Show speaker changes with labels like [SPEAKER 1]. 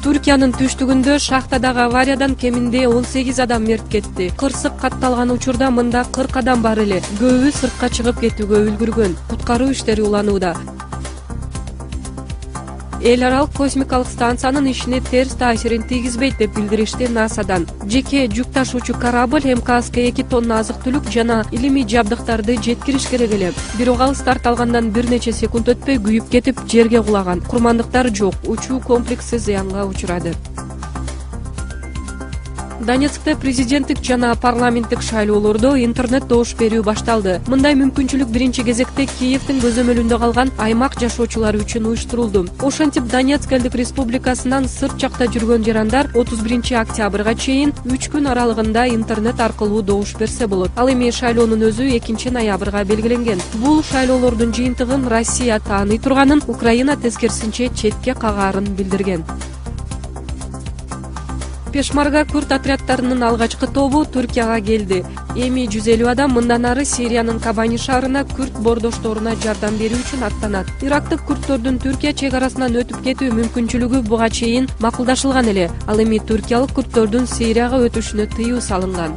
[SPEAKER 1] Түркиянын түштүгүндө шахтадагы авариядан кеминде 18 адам мерт кетти. Кырсык катталган учурда мында 40 адам бар эле. Көбү сыртка чыгып кетүүгө үлгүргөн. Куткаруу иштери уланууда. Эл аралык космикалык станциянын ишине терс таасирин тийгизбейт деп билдиришти НАСАдан. Жеке жүк ташуучу корабль МКСК 2 тонна азык-түлүк жана илимий жабдыктарды жеткириш керек эле. Бирок ал старт алгандан бир нече секунд өтпөй күйүп кетип, жерге кулаган. Курмандыктар жок, учуу комплекси зыянга учурады. Донецкте президенттик жана парламенттик шайлоолордо интернет добуш берүү башталды. Мындай мүмкүнчүлүк биринчи кезекте Киевдин көзөмөлүндө калган аймак жашоочулары үчүн уюштурулду. Ошентип Донецк элдик республикасынан сырт жакта жүргөн жарандар 31 октябрга чейин 3 күн аралыгында интернет аркылуу добуш берсе болот. Ал эми шайлоонун өзү 2 ноябрга белгиленген. Бул шайлоолордун жыйынтыгын Россия тааный турганын, Украина тескерисинче четке кагаарын билдирген. Пешмарга күрд отрядтарынын алгачкы тобу Түркияга келди. Эми 150 адам мындан ары Сириянын Кабани шаарына күрд бордошторуна жардам берүү үчүн аттанат. Ирактык күрдтөрдүн Түркия чек арасынан өтүп кетүү мүмкүнчүлүгү буга чейин макулдашылган эле. Ал эми түркиялык күрдтөрдүн Сирияга өтүшүнө тыюу салынган.